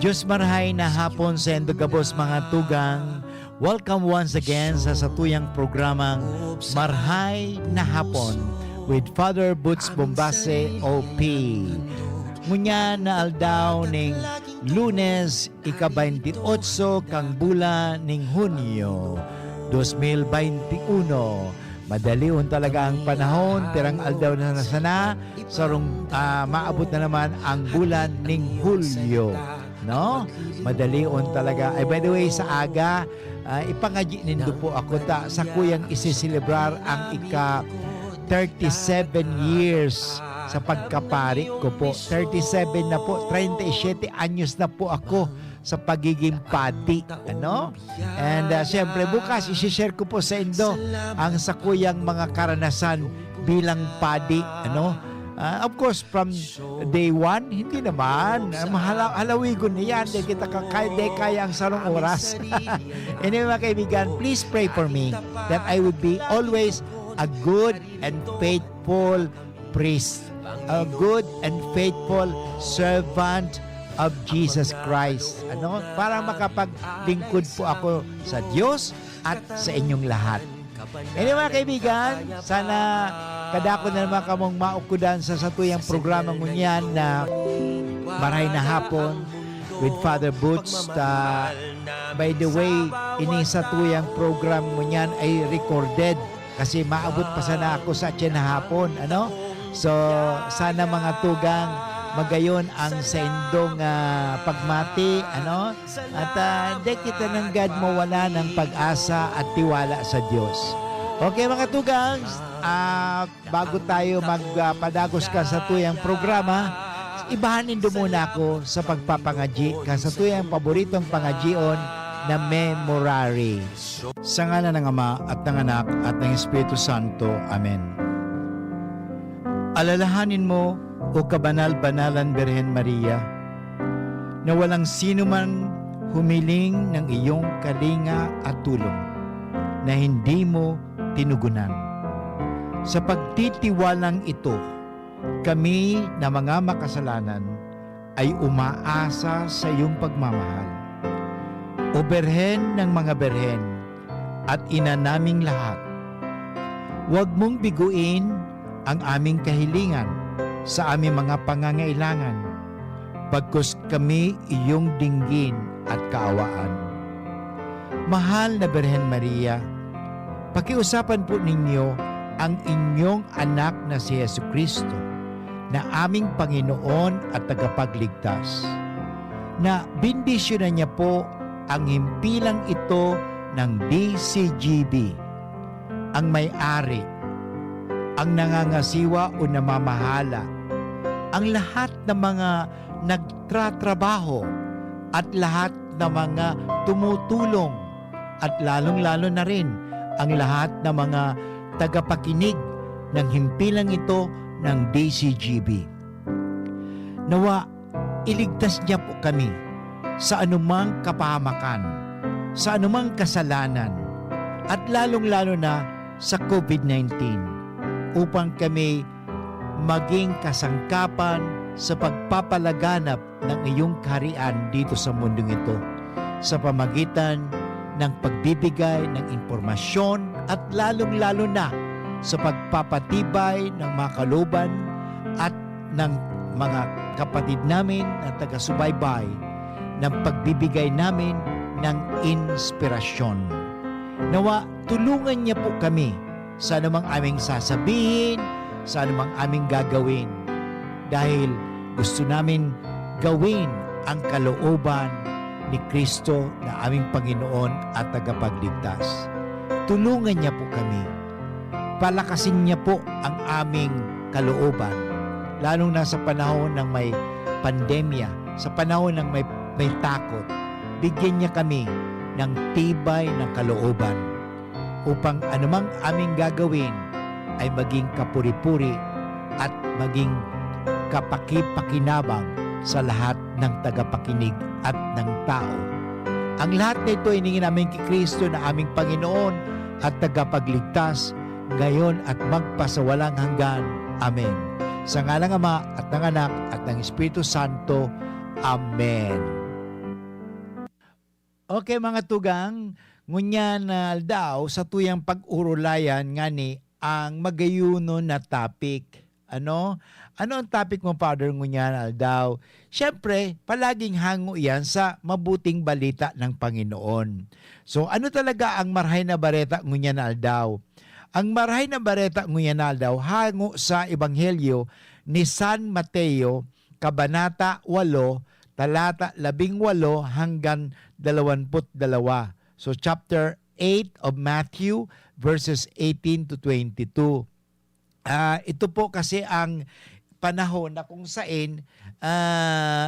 Diyos marahay na hapon sa endogabos mga tugang. Welcome once again sa satuyang programang Marhay na Hapon with Father Butz Bombase OP. Ngunya na aldaw ning Lunes, ika-28 kang bulan ning Hunyo 2021. Madalion talaga ang panahon, tirang aldaw na nasana, sarong maabot na naman ang bulan ning Hulyo. No? Madalion talaga. Ay, by the way, sa aga, ipangadyi nindo po ako sa kuyang isisilibrar ang ika-37 years sa pagkapari ko po. 37 na po, 37 anyos na po ako sa pagiging padi. Ano? And siyempre, bukas isishare ko po sa indo ang sakuyang mga karanasan bilang padi. Ano? Of course, from day one, hindi naman. Halawigon na yan. Di kita kaya ang sarong oras. Anyway, mga kaibigan, please pray for me that I would be always a good and faithful priest. A good and faithful servant of Jesus Christ. Ano? Para makapaglingkod po ako sa Diyos at sa inyong lahat. Anyway, mga kaibigan, sana kadako na naman kamong maukudan sa satuyang programa mo niyan na Marhay na Hapon with Father Butz. By the way, ini satuyang program mo niyan ay recorded kasi maabot pa sana ako sa tiyan na hapon. Ano? So, sana mga tugang magayon ang sa indong pagmati, ano? At di kita ng God mawala ng pag-asa at tiwala sa Diyos. Okay mga tugang, bago tayo magpadagos ka sa tuyang programa, ibahanin do muna ako sa pagpapangadyi ka sa tuyang paboritong pangadyion na memorare. Sa ngalan ng Ama at ng Anak at ng Espiritu Santo. Amen. Alalahanin mo, o kabanal-banalan Birhen Maria, na walang sino man humiling ng iyong kalinga at tulong na hindi mo tinugunan. Sa pagtitiwalang ito, kami na mga makasalanan ay umaasa sa iyong pagmamahal. O Birhen ng mga Birhen at ina naming lahat, huwag mong biguin ang aming kahilingan sa aming mga pangangailangan, bagkus kami iyong dinggin at kaawaan. Mahal na Birhen Maria, pakiusapan po ninyo ang inyong anak na si Jesucristo, na aming Panginoon at tagapagligtas, na bindisyonan niya po ang himpilang ito ng DCGB, ang may-ari, ang nangangasiwa o namamahala, ang lahat ng mga nagtratrabaho at lahat ng mga tumutulong at lalong-lalo na rin ang lahat ng mga tagapakinig ng himpilang ito ng DCGB. Nawa, iligtas niya po kami sa anumang kapahamakan, sa anumang kasalanan, at lalong-lalo na sa COVID-19, upang kami maging kasangkapan sa pagpapalaganap ng iyong kaharian dito sa mundong ito sa pamagitan ng pagbibigay ng impormasyon at lalong-lalo na sa pagpapatibay ng mga kalooban at ng mga kapatid namin na taga-subaybay ng pagbibigay namin ng inspirasyon. Nawa, tulungan niya po kami sa anumang aming sasabihin, sa anumang aming gagawin. Dahil gusto namin gawin ang kalooban ni Kristo na aming Panginoon at tagapagligtas. Tulungan niya po kami. Palakasin niya po ang aming kalooban. Lalong na sa panahon ng may pandemya, sa panahon ng may takot, bigyan niya kami ng tibay ng kalooban, upang anumang aming gagawin ay maging kapuri-puri at maging kapaki-pakinabang sa lahat ng tagapakinig at ng tao. Ang lahat na ito iningin namin kay Kristo na aming Panginoon at tagapagligtas, ngayon at magpasawalang hanggan. Amen. Sa ngalang Ama at ng Anak at ng Espiritu Santo. Amen. Okay, mga tugang, ngunyan na daw sa tuyang pag-urulayan ngani ang magayuno na topic. Ano? Ano ang topic mo, Father, ngunyan aldaw? Siyempre, palaging hango yan sa mabuting balita ng Panginoon. So, ano talaga ang marhay na bareta ngunyan aldaw? Ang marhay na bareta ngunyan aldaw hango sa Ebanghelyo ni San Mateo, Kabanata 8, talata 18 hanggang 22. So chapter 8 of Matthew verses 18 to 22. Ito po kasi ang panahon na kung saan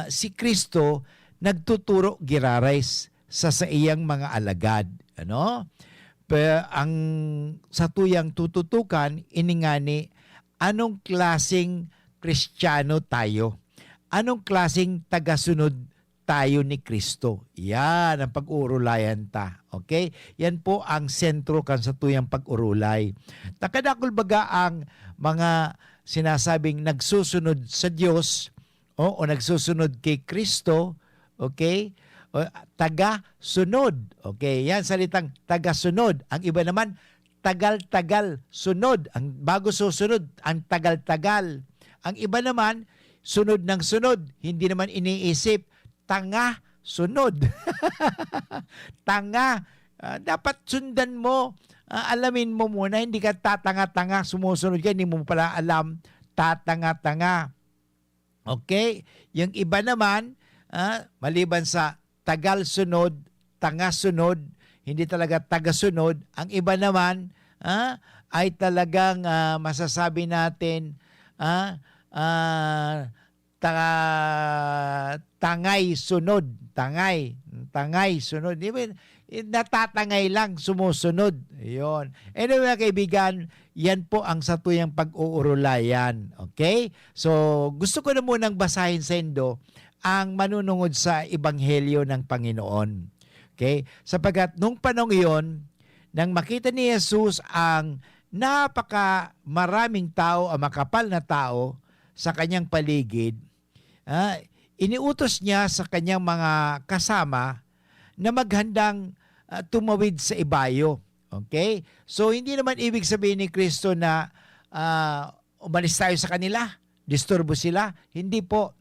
si Kristo nagtuturo girares sa iyang mga alagad. Ano? Ang sa tuyang tututukan, iningani, anong klaseng Kristiyano tayo? Anong klaseng tagasunod tayo ni Kristo? Yan ang pag-urulayan ta. Okay? Yan po ang sentro kan sa tuyang pag-urulay. Takadakol baga ang mga sinasabing nagsusunod sa Diyos o nagsusunod kay Kristo, okay? O, taga-sunod. Okay? Yan salitang taga-sunod. Ang iba naman, tagal-tagal sunod. Ang bago susunod, ang tagal-tagal. Ang iba naman, sunod ng sunod, hindi naman iniisip, tanga sunod. Tanga. Dapat sundan mo, alamin mo muna, hindi ka tatanga-tanga, sumusunod ka, hindi mo pala alam, tatanga-tanga. Okay? Yung iba naman, maliban sa tagal sunod, tanga sunod, hindi talaga taga-sunod, ang iba naman ay talagang masasabi natin, tangay sunod, tangay sunod. Natatangay lang, sumusunod. Ayun. Anyway, mga kaibigan, yan po ang sa tuyang pag-uurulayan. Okay? So, gusto ko na munang basahin sa indo ang manunungod sa Ebanghelyo ng Panginoon. Okay? Sapagat nung panong iyon, nang makita ni Jesus ang maraming tao, ang makapal na tao sa kanyang paligid, iniutos niya sa kanyang mga kasama na maghandang tumawid sa ibayo. Okay? So, hindi naman ibig sabihin ni Kristo na umalis tayo sa kanila, disturbo sila. Hindi po.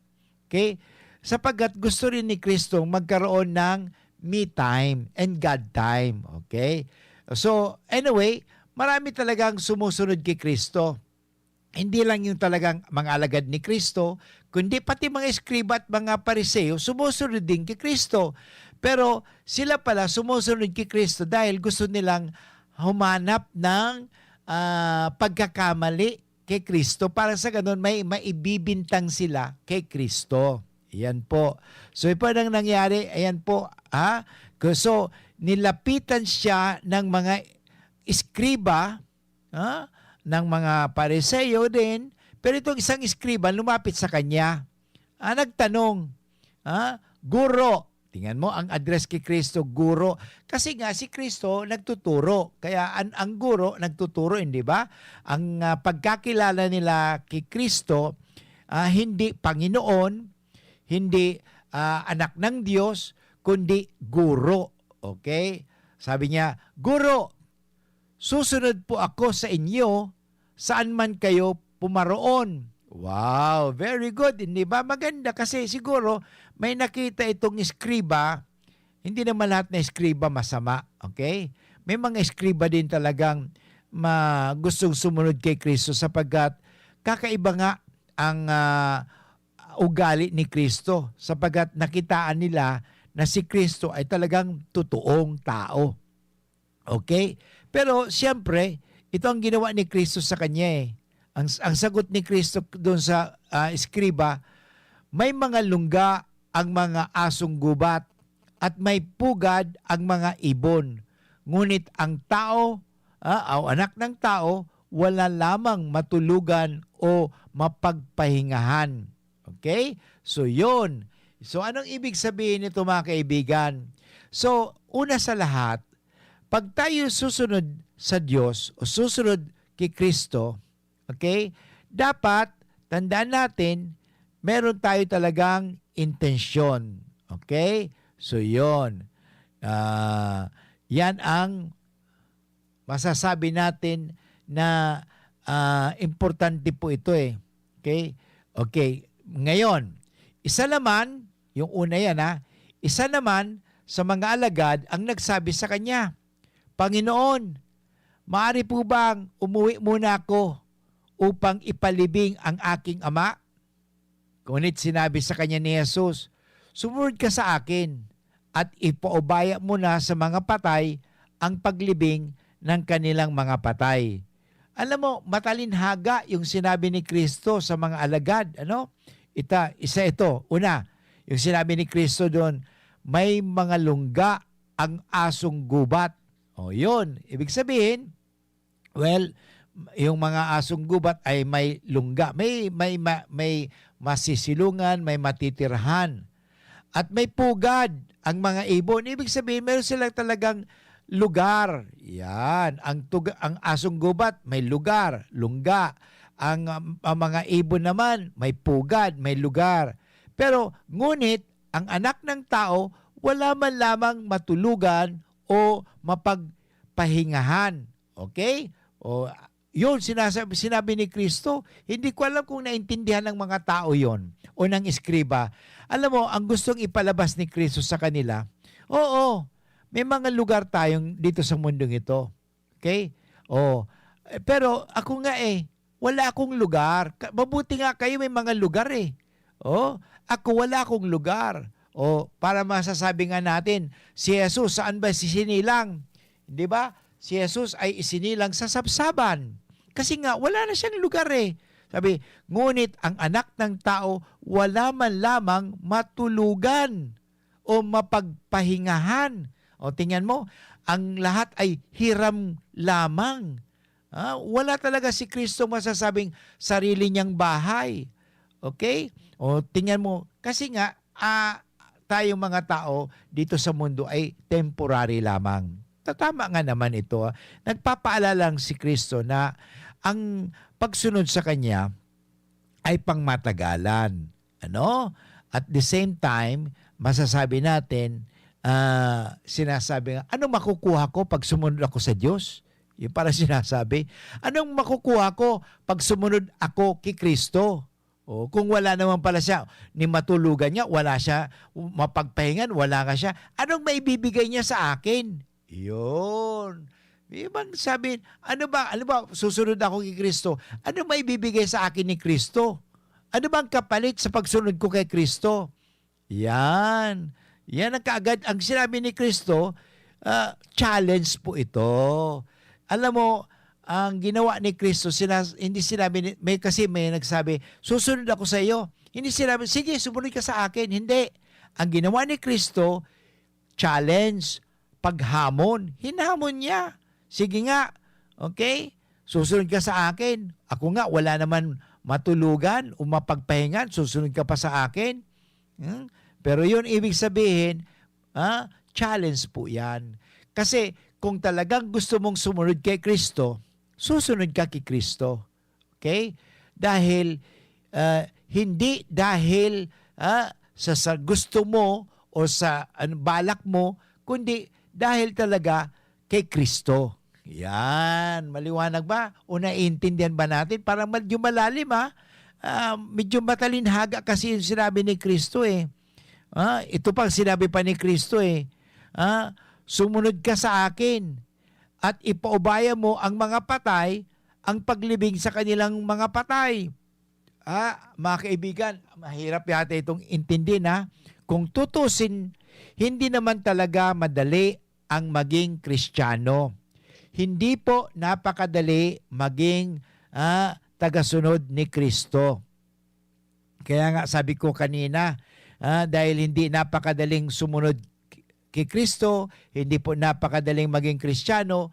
Okay? Sapagkat gusto rin ni Kristo magkaroon ng me time and God time. Okay? So, anyway, marami talagang sumusunod kay Kristo. Hindi lang yung talagang mga alagad ni Kristo, kundi pati mga eskriba at mga pariseo sumusunod din kay Kristo. Pero sila pala sumusunod kay Kristo dahil gusto nilang humanap ng pagkakamali kay Kristo para sa ganun may maibibintang sila kay Kristo. Ayan po. So ito ang nangyari, ayan po. So nilapitan siya ng mga eskriba, ng mga pariseo din, pero itong isang eskriba lumapit sa kanya. Nagtanong, Guro, tingnan mo ang address kay Kristo, Guro. Kasi nga si Kristo nagtuturo, kaya ang guro nagtuturo, hindi ba? Ang pagkakilala nila kay Kristo, hindi Panginoon, hindi anak ng Diyos, kundi guro. Okay? Sabi niya, Guro, susunod po ako sa inyo saan man kayo pumaroon. Wow, very good. Hindi ba? Maganda kasi siguro may nakita itong eskriba. Hindi naman lahat na eskriba masama. Okay? May mga eskriba din talagang gustong sumunod kay Kristo sapagkat kakaiba nga ang ugali ni Kristo sapagkat nakitaan nila na si Kristo ay talagang totoong tao. Okay? Pero siyempre, ito ang ginawa ni Kristo sa kanya eh. Ang sagot ni Kristo doon sa eskriba, may mga lungga ang mga asong gubat at may pugad ang mga ibon. Ngunit ang tao, o anak ng tao, wala lamang matulugan o mapagpahingahan. Okay? So yun. So anong ibig sabihin nito mga kaibigan? So una sa lahat, pag tayo susunod sa Diyos o susunod kay Kristo, okay, dapat tandaan natin, meron tayo talagang intensyon. Okay? So, yon. Yan ang masasabi natin na importante po ito eh. Okay? Okay. Ngayon, isa naman, yung una yan isa naman sa mga alagad ang nagsabi sa kanya, Panginoon, maaari po bang umuwi muna ako upang ipalibing ang aking ama? Ngunit sinabi sa kanya ni Jesus, sumunod ka sa akin at ipaubaya mo na sa mga patay ang paglibing ng kanilang mga patay. Alam mo, matalinhaga yung sinabi ni Kristo sa mga alagad. Isa ito. Una, yung sinabi ni Kristo doon, may mga lungga ang asong gubat. Yun. Ibig sabihin, yung mga asong gubat ay may lungga. May masisilungan, may matitirhan. At may pugad ang mga ibon. Ibig sabihin, meron silang talagang lugar. Yan. Ang asong gubat, may lugar, lungga. Ang mga ibon naman, may pugad, may lugar. Pero ngunit, ang anak ng tao, wala man lamang matulugan o mapagpahingahan. Okay? Yun, sinabi ni Kristo. Hindi ko alam kung naintindihan ng mga tao yon o ng eskriba. Alam mo, ang gustong ipalabas ni Kristo sa kanila, may mga lugar tayong dito sa mundong ito. Okay? Pero ako nga wala akong lugar. Mabuti nga kayo may mga lugar ako wala akong lugar. Para masasabi nga natin, si Jesus saan ba sinilang? Di ba? Si Jesus ay isinilang sa sabsaban. Kasi nga, wala na siyang lugar Sabi, ngunit ang anak ng tao, wala man lamang matulugan o mapagpahingahan. Tingnan mo, ang lahat ay hiram lamang. Wala talaga si Kristo masasabing sarili niyang bahay. Okay? Tingnan mo, kasi nga, tayong mga tao dito sa mundo ay temporary lamang. Tama nga naman ito. Nagpapaalala lang si Kristo na ang pagsunod sa Kanya ay pangmatagalan. At the same time, masasabi natin, sinasabi nga, anong makukuha ko pag sumunod ako sa Diyos? Yung para sinasabi, anong makukuha ko pag sumunod ako kay Kristo? Kung wala naman pala siya, ni matulugan niya, wala siya, mapagpahingan, wala nga siya, anong maibibigay niya sa akin? Yun. Ibang sabihin, ano ba, susunod ako kay Kristo, ano maibibigay sa akin ni Kristo? Ano bang kapalit sa pagsunod ko kay Kristo? Yan ang kaagad, ang sinabi ni Kristo, challenge po ito. Alam mo, ang ginawa ni Kristo, hindi sinabi, may nagsabi, susunod ako sa iyo. Hindi sinabi, sige, sumunod ka sa akin. Hindi. Ang ginawa ni Kristo, challenge, paghamon. Hinamon niya. Sige nga, okay? Susunod ka sa akin. Ako nga, wala naman matulugan o mapagpahingan. Susunod ka pa sa akin. Pero yun, ibig sabihin, challenge po yan. Kasi kung talagang gusto mong sumunod kay Kristo, susunod ka kay Kristo. Okay? Dahil, hindi dahil sa gusto mo o sa balak mo, kundi dahil talaga kay Kristo. Yan. Maliwanag ba? O naiintindihan ba natin? Parang medyo malalim medyo matalinhaga kasi yung sinabi ni Kristo ito pang sinabi pa ni Kristo sumunod ka sa akin at ipaubaya mo ang mga patay, ang paglibing sa kanilang mga patay. Mga kaibigan, mahirap yata itong intindihin Kung tutusin, hindi naman talaga madali ang maging Kristiyano. Hindi po napakadali maging tagasunod ni Kristo. Kaya nga sabi ko kanina, dahil hindi napakadaling sumunod kay Kristo, hindi po napakadaling maging Kristiyano,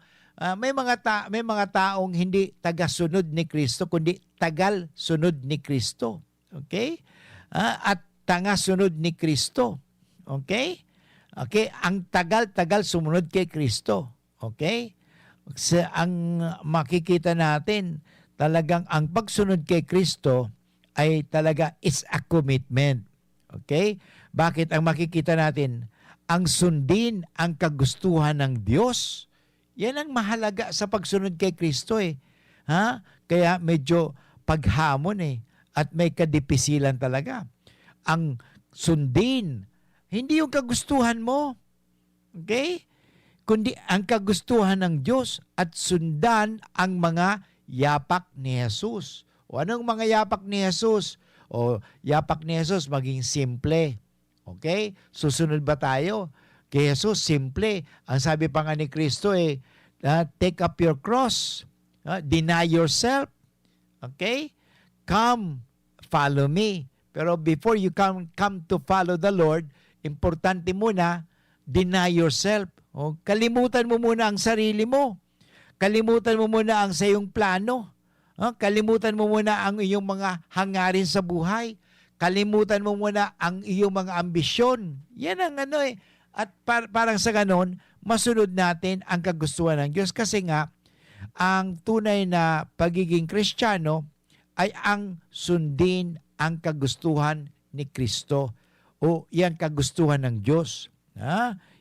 may mga taong hindi tagasunod ni Kristo, kundi tagal sunod ni Kristo. Okay? At tangasunod ni Kristo. Okay? Okay, ang tagal-tagal sumunod kay Kristo. Okay? Ang makikita natin, talagang ang pagsunod kay Kristo ay talaga is a commitment. Okay? Bakit ang makikita natin? ang sundin ang kagustuhan ng Diyos. Yan ang mahalaga sa pagsunod kay Kristo eh. Ha? Kaya medyo paghamon eh. At may kadipisilan talaga. Ang sundin, hindi yung kagustuhan mo. Okay? Kundi ang kagustuhan ng Diyos at sundan ang mga yapak ni Jesus. O anong mga yapak ni Jesus? O yapak ni Jesus maging simple. Okay? Susunod ba tayo? Kay Jesus, simple. Ang sabi pa nga ni Kristo take up your cross. Deny yourself. Okay? Come, follow me. Pero before you come to follow the Lord, importante muna, deny yourself. Kalimutan mo muna ang sarili mo. Kalimutan mo muna ang sa iyong plano. Kalimutan mo muna ang iyong mga hangarin sa buhay. Kalimutan mo muna ang iyong mga ambisyon. Yan ang At parang sa ganon, masunod natin ang kagustuhan ng Diyos. Kasi nga, ang tunay na pagiging Kristiyano ay ang sundin ang kagustuhan ni Kristo. O yan kagustuhan ng Diyos.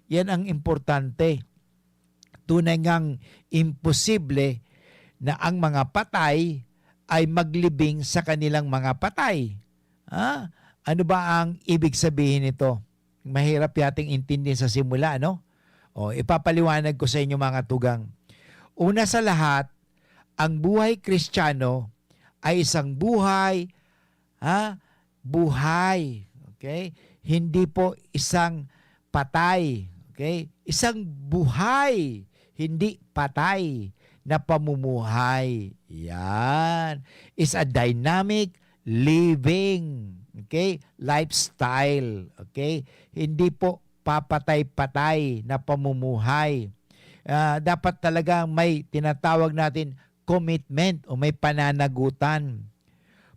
Yan ang importante. Tunay ngang imposible na ang mga patay ay maglibing sa kanilang mga patay. Ano ba ang ibig sabihin nito? Mahirap yating intindihin sa simula, no? Ipapaliwanag ko sa inyo mga tugang. Una sa lahat, ang buhay Kristiyano ay isang buhay, buhay, okay? Hindi po isang patay, okay? Isang buhay, hindi patay na pamumuhay. Yan. Is a dynamic living, okay? Lifestyle, okay? Hindi po papatay-patay na pamumuhay. Dapat talaga may tinatawag natin commitment o may pananagutan.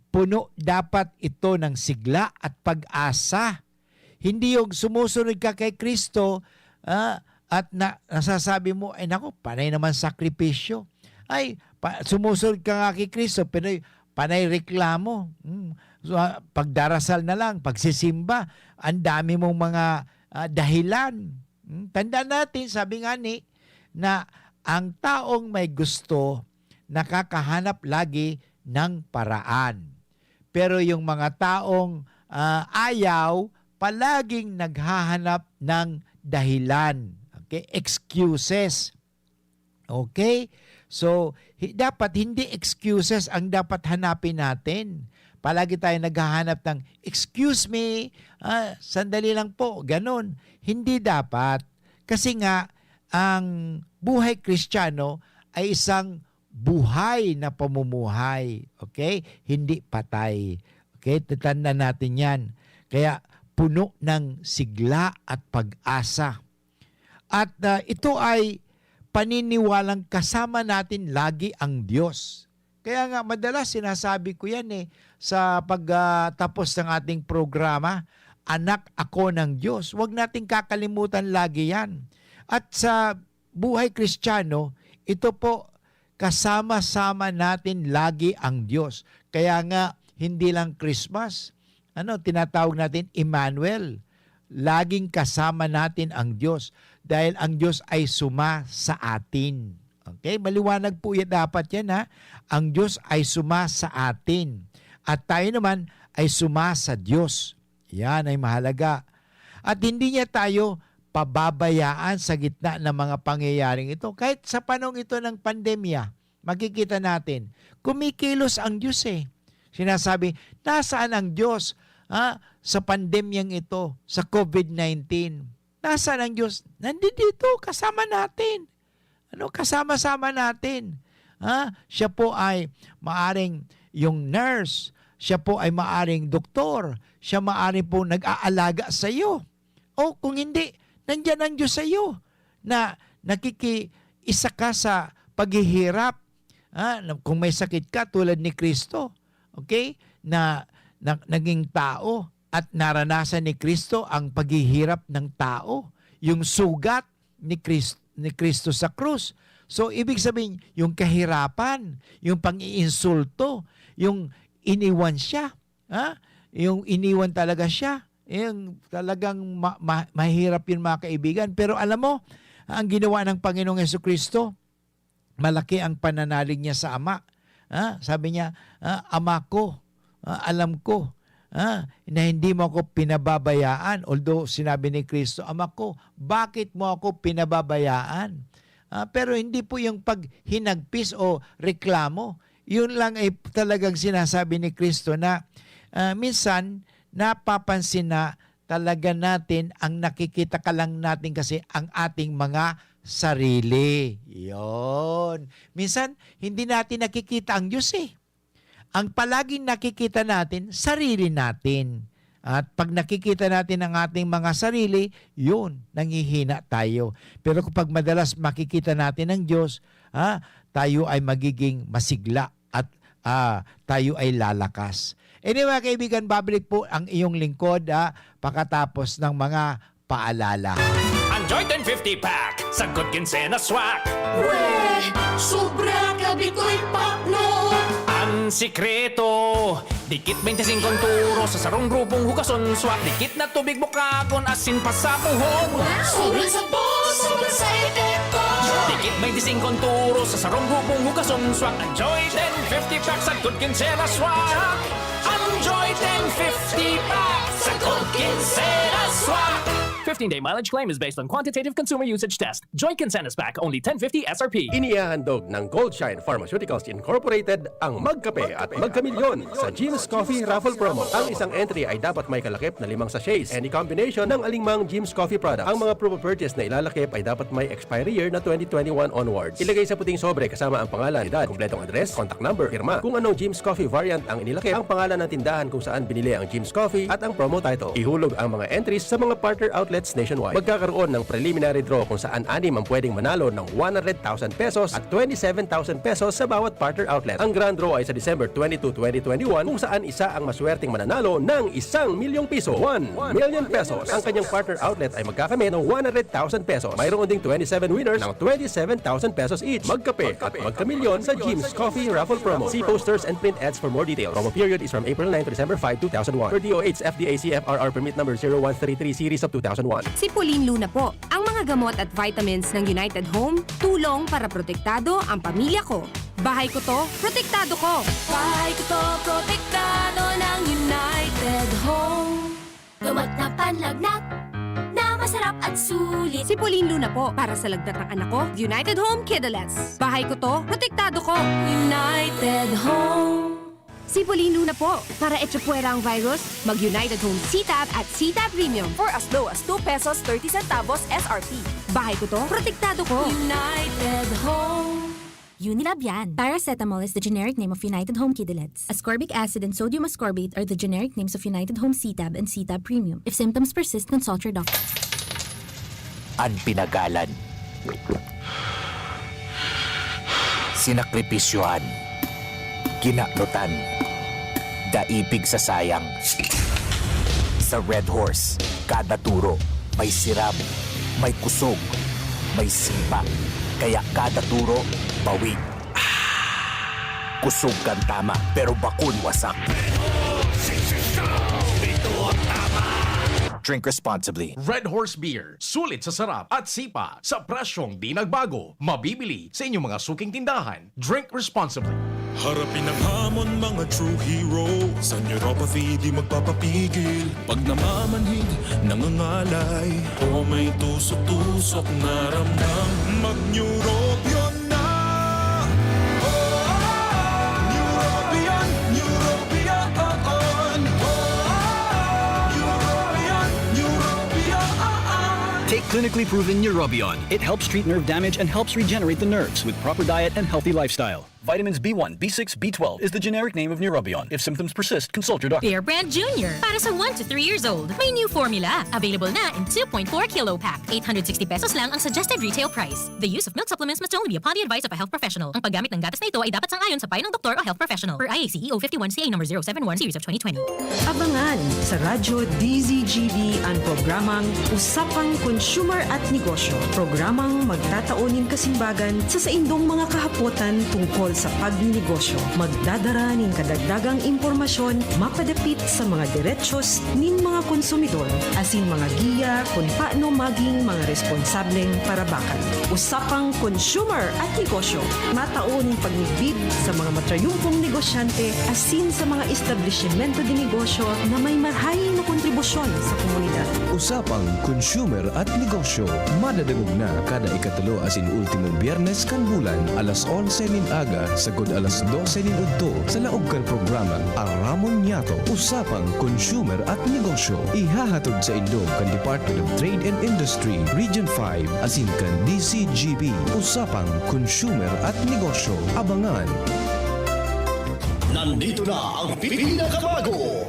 Puno dapat ito ng sigla at pag-asa. Hindi yung sumusunod ka kay Kristo at nasasabi mo, naku, panay naman sakripisyo. Sumusunod ka nga kay Kristo, pero panay reklamo. Pagdarasal na lang, pagsisimba, ang dami mong mga dahilan. Tandaan natin, sabi nga na ang taong may gusto, nakakahanap lagi ng paraan. Pero yung mga taong ayaw, palaging naghahanap ng dahilan. Okay? Excuses. Okay? So, dapat hindi excuses ang dapat hanapin natin. Palagi tayo naghahanap ng, excuse me, sandali lang po, ganun. Hindi dapat. Kasi nga, ang buhay Kristiyano ay isang buhay na pamumuhay. Okay? Hindi patay. Okay? Tatandaan natin yan. Kaya, puno ng sigla at pag-asa. At ito ay paniniwalang kasama natin lagi ang Diyos. Kaya nga madalas sinasabi ko yan sa pagtapos ng ating programa, anak ako ng Diyos. Huwag nating kakalimutan lagi yan. At sa buhay Kristiyano, ito po kasama-sama natin lagi ang Diyos. Kaya nga hindi lang Christmas, tinatawag natin Emmanuel. Laging kasama natin ang Diyos dahil ang Diyos ay suma sa atin. Okay? Maliwanag po yan dapat yan Ang Diyos ay suma sa atin. At tayo naman ay suma sa Diyos. Yan ay mahalaga. At hindi niya tayo pababayaan sa gitna ng mga pangyayaring ito. Kahit sa panahon ito ng pandemya, makikita natin, kumikilos ang Diyos Sinasabi, nasaan ang Diyos sa pandemyang ito, sa COVID-19? Nasaan ang Diyos? Nandito, kasama natin. Kasama-sama natin. Siya po ay maaring yung nurse. Siya po ay maaring doktor. Siya maaring po nag-aalaga sa iyo. O kung hindi, nandyan ang Diyos sa iyo na nakikiisa ka sa paghihirap. Kung may sakit ka tulad ni Kristo, okay? Na naging tao at naranasan ni Kristo ang paghihirap ng tao. Yung sugat ni Kristo sa krus. So, ibig sabihin, yung kahirapan, yung pang-iinsulto, yung iniwan siya, yung iniwan talaga siya, Yung talagang mahirap yun mga kaibigan. Pero alam mo, ang ginawa ng Panginoong Jesucristo, malaki ang pananalig niya sa Ama. Sabi niya, Ama ko, alam ko na hindi mo ako pinababayaan. Although sinabi ni Kristo, Ama ko, bakit mo ako pinababayaan? Pero hindi po yung paghinagpis o reklamo. Yun lang ay talagang sinasabi ni Kristo na minsan napapansin na talaga natin ang nakikita ka lang natin kasi ang ating mga sarili. Yon. Minsan, hindi natin nakikita ang Diyos eh. Ang palaging nakikita natin, sarili natin. At pag nakikita natin ang ating mga sarili, yun, nangihina tayo. Pero kapag madalas makikita natin ang Diyos, tayo ay magiging masigla at tayo ay lalakas. Anyway, mga kaibigan, babalik po ang iyong lingkod pagkatapos ng mga paalala. Enjoy 1050 pack sa Good Quincena Swak. Weh, sobra gabi ko'y pakno. Ang sikreto, dikit 25 turo sa sarong grupong hugason swak. Dikit na tubig bukagon asin pa sa puhon. Sobrang sabon, sobrang sa epekto. Dikit 25 turo sa sarong grupong hugason swak. Enjoy 1050 pack sa Good Quincena Swak. Enjoy 1050 pack sa Good Quincena Swak. 15-day mileage claim is based on quantitative consumer usage test. Joy Quincenas Pack, only 1050 SRP. Inihahandog ng Goldshine Pharmaceuticals Incorporated ang Magkape at Magkamilyon sa Jim's Coffee Raffle Promo. Ang isang entry ay dapat may kalakip na 5 sachets. Any combination ng alingmang Jim's Coffee product. Ang mga promo purchase na ilalakip ay dapat may expiry year na 2021 onwards. Ilagay sa puting sobre kasama ang pangalan, edad, kumpletong address, contact number, firma. Kung anong Jim's Coffee variant ang inilakip, ang pangalan ng tindahan kung saan binili ang Jim's Coffee at ang promo title. Ihulog ang mga entries sa mga partner outlets nationwide. Magkakaroon ng preliminary draw kung saan 6 ang pwedeng manalo ng 100,000 pesos at 27,000 pesos sa bawat partner outlet. Ang grand draw ay sa December 22, 2021 kung saan isa ang maswerteng mananalo ng 1,000,000 piso. 1 million pesos. Ang kanyang partner outlet ay magkakamit ng 100,000 pesos. Mayroon ding 27 winners ng 27,000 pesos each. Magkape at magkamilyon sa Jim's Coffee Raffle Promo. See posters and print ads for more details. Promo period is from April 9 to December 5, 2001. Per DOH FDA CFRR permit number 0133 series of 2001. Si Pauline Luna po. Ang mga gamot at vitamins ng United Home, tulong para protektado ang pamilya ko. Bahay ko to, protektado ko. Bahay ko to, protektado ng United Home. Gamot na panlagnat, na masarap at sulit. Si Pauline Luna po. Para sa lagnat ng anak ko, United Home Kidalets. Bahay ko to, protektado ko. United Home. Si Pauline Luna po. Para etsapuera ang virus, mag-United Home CTAP at CTAP Premium. For as low as 2 pesos 30 centavos SRP. Bahay ko to, protektado ko. United Home. Unilab yan. Paracetamol is the generic name of United Home Kidalets. Ascorbic acid and sodium ascorbate are the generic names of United Home CTAB and CTAB Premium. If symptoms persist, consult your doctor. Ang pinagalan. Sinakripisyohan. Ginaknutan. Daipig sa sayang. Sa Red Horse, kada turo, may siram, may kusog, may sipa. Kaya kada turo, bawi. Kusog kang tama, pero bakun wasak. Drink responsibly. Red Horse Beer, sulit sa sarap at sipa sa presyong di nagbago. Mabibili sa inyong mga suking tindahan. Drink responsibly. Harapin ang hamon, mga true hero. Sa neuropathy di magpapapigil. Pag namamanhid, nangangalay, o may tusok-tusok na ramdam, mag-Neurobion na. Neurobion, Neurobion. Neurobion, Neurobion. Take clinically proven Neurobion. It helps treat nerve damage and helps regenerate the nerves with proper diet and healthy lifestyle. Vitamins B1, B6, B12 is the generic name of Neurobion. If symptoms persist, consult your doctor. Bear Brand Jr. Para sa 1 to 3 years old. May new formula. Available na in 2.4 kilo pack. 860 pesos lang ang suggested retail price. The use of milk supplements must only be upon the advice of a health professional. Ang paggamit ng gatas na ito ay dapat sang-ayon sa payo ng doktor o health professional. Per IACE 051 CA number 071 series of 2020. Abangan sa Radyo DZGB ang programang Usapang Consumer at Negosyo. Programang magtataunin kasimbagan sa saindong mga kahapotan tungkol sa pagninegosyo. Magdadara ning kadagdagang impormasyon mapadapit sa mga diretsos nin mga konsumidor asin mga giya kung paano maging mga responsableng parabakan. Usapang consumer at negosyo. Mataon pagnibid sa mga matrayumpong negosyante asin sa mga establishmento de negosyo na may marhaing na kontribusyon sa komunidad. Usapang consumer at negosyo. Madadagog na kada ikatulo asin ultimong biyernes kan bulan alas 11 nin aga sagod alas 12 nin udto sa laog kan programang Aramon Yato. Usapang consumer at negosyo. Ihahatod sa indog kan Department of Trade and Industry Region 5 asin kan DCGB. Usapang consumer at negosyo. Abangan. Nandito na ang pinakabago!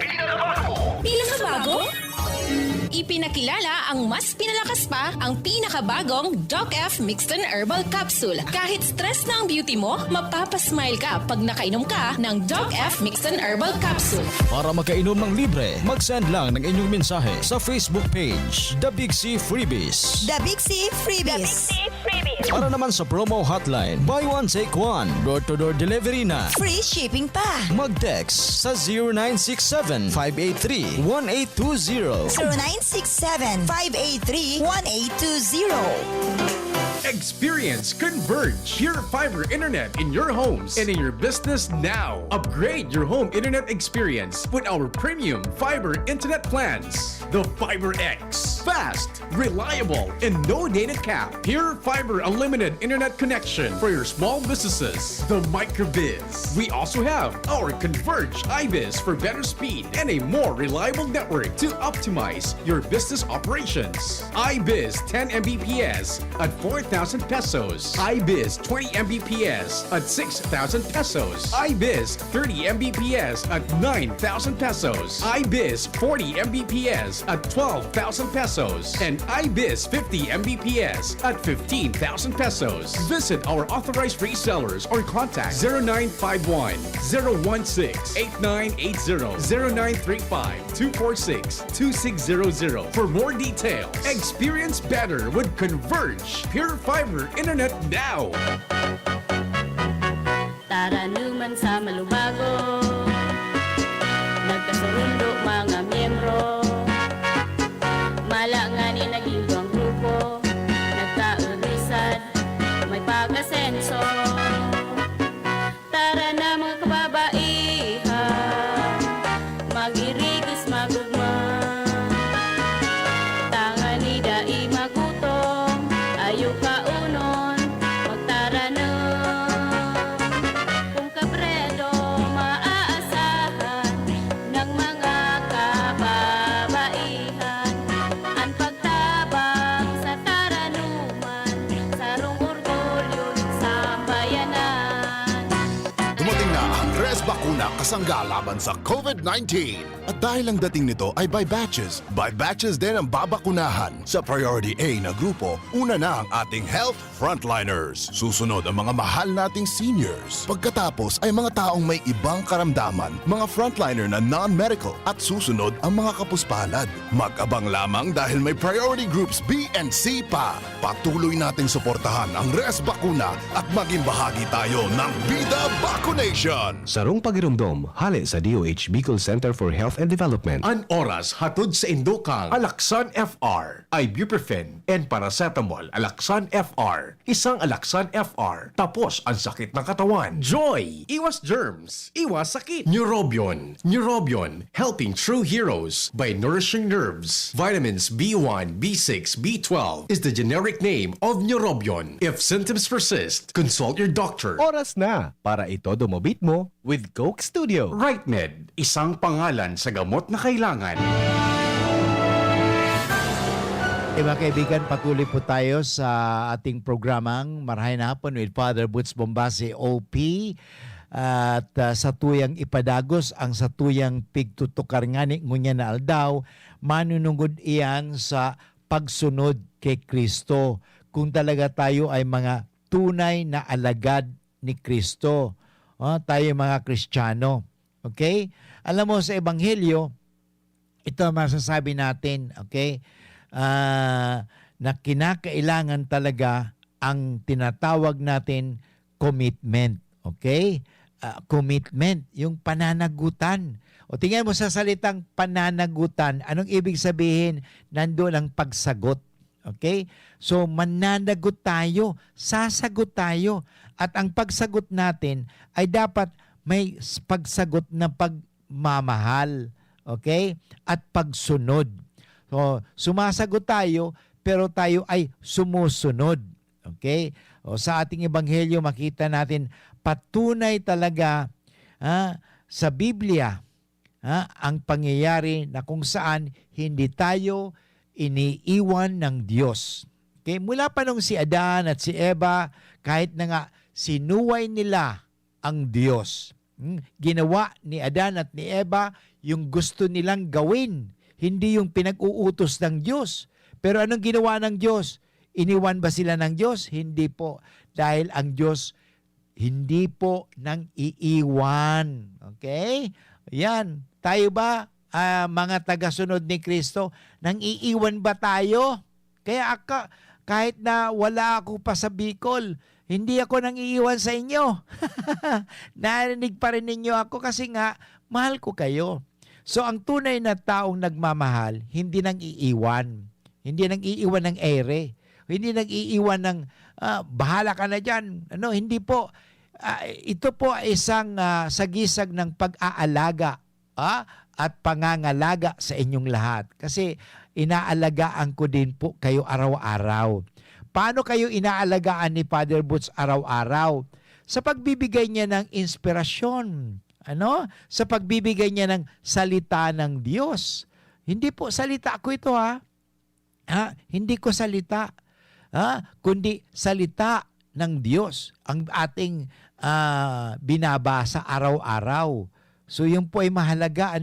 Pinakabago? Ipinakilala ang mas pinalakas pa ang pinakabagong Doc F Mixed and Herbal Capsule. Kahit stress na ang beauty mo, mapapasmile ka pag nakainom ka ng Doc F Mixed and Herbal Capsule. Para makainom ng libre, mag-send lang ng inyong mensahe sa Facebook page, The Big C Freebies. The Big C Freebies. Para naman sa promo hotline, buy one take one, door-to-door delivery na. Free shipping pa. Mag-text sa 0967-583-1820. 0967-583-1820. Experience Converge Pure Fiber Internet in your homes and in your business now. Upgrade your home internet experience with our premium fiber internet plans. The Fiber X. Fast, reliable, and no data cap. Pure Fiber Unlimited Internet Connection for your small businesses. The Microbiz. We also have our Converge iBiz for better speed and a more reliable network to optimize your business operations. iBiz 10 Mbps at 4,000 pesos. iBiz 20 Mbps at 6,000 pesos. iBiz 30 Mbps at 9,000 pesos. iBiz 40 Mbps at 12,000 pesos. And iBiz 50 Mbps at 15,000 pesos. Visit our authorized resellers or contact 0951 016 8980 0935 246 2600 for more details. Experience better with Converge Pure Fiber Internet now. Tara naman sa malubago, nagkasurundo mga miyembro, malangani naging ang grupo, nagkaurisad, may pag-asenso. Tara na mga kababaihan, mag-irigis magugma, tangan ni dai magutom, ayaw kaunon, magtara na. Kung kabredo maaasahan ng mga kababaihan, ang pagtabang sa taranuman, sarong orgulyo sa bayanan. Dumating na ang Res Bakuna kasangga laban sa COVID-19. At dahil ang dating nito ay by batches din ang babakunahan. Sa Priority A na grupo, una na ang ating health frontliners. Susunod ang mga mahal nating seniors. Pagkatapos ay mga taong may ibang karamdaman, mga frontliner na non-medical. At susunod ang mga kapuspalad. Mag-abang lamang dahil may priority groups B and C pa. Patuloy nating suportahan ang Res Bakuna at maging bahagi tayo ng Bida Vaccination. Sarong pagirumdom, hali sa DOH Bicol Center for Health and Development. An oras hatod sa Indokang Alaksan FR, Ibuprofen, and Paracetamol Alaksan FR. Isang Alaksan FR, tapos ang sakit ng katawan. Joy! Iwas germs, iwas sakit. Neurobion, helping true heroes by nourishing nerves. Vitamins B1, B6, B12 is the generic name of Neurobion. If symptoms persist, consult your doctor. Oras na para ito dumobit mo with Coke Studio. RightMed, isang pangalan sa gamot na kailangan. Mga kaibigan, patuloy po tayo sa ating programang Marahay na Hapon with Father Butz Bombase, OP. At sa tuyang ipadagos ang sa tuyang pigtutukar ngani ngunya na aldaw, manunungod iyan sa pagsunod kay Kristo. Kung talaga tayo ay mga tunay na alagad ni Kristo. Tayo mga Kristiyano. Okay? Alam mo sa Ebanghelyo, ito masasabi natin, okay? Na kinakailangan talaga ang tinatawag natin commitment. Okay? Commitment, yung pananagutan. O tingnan mo sa salitang pananagutan, anong ibig sabihin? Nandoon ang pagsagot. Okay? So mananagot tayo, sasagot tayo. At ang pagsagot natin ay dapat may pagsagot na pagmamahal. Okay? At pagsunod. So sumasagot tayo, pero tayo ay sumusunod. Okay? O sa ating ebanghelyo makita natin patunay talaga sa Biblia ang pangyayari na kung saan hindi tayo iniiwan ng Diyos. Okay? Mula pa nung si Adan at si Eva, kahit na nga sinuway nila ang Diyos. Ginawa ni Adan at ni Eva yung gusto nilang gawin, hindi yung pinag-uutos ng Diyos. Pero anong ginawa ng Diyos? Iniwan ba sila ng Diyos? Hindi po. Dahil ang Diyos hindi po nang iiwan. Okay? Yan. Tayo ba, mga tagasunod ni Kristo, nang iiwan ba tayo? Kaya kahit na wala ako pa sa Bicol, hindi ako nang iiwan sa inyo. Narinig pa rin ninyo ako kasi nga, mahal ko kayo. So ang tunay na taong nagmamahal, hindi nang iiwan. Hindi nang iiwan ng ere. Hindi nang iiwan ng bahala ka na dyan. Hindi po. Ito po ay isang sagisag ng pag-aalaga at pangangalaga sa inyong lahat. Kasi inaalagaan ko din po kayo araw-araw. Paano kayo inaalagaan ni Father Butch araw-araw? Sa pagbibigay niya ng inspirasyon. Sa pagbibigay niya ng salita ng Diyos. Hindi po salita ko ito hindi ko salita. Kundi salita ng Diyos ang ating binabasa araw-araw. So yun po ay mahalaga,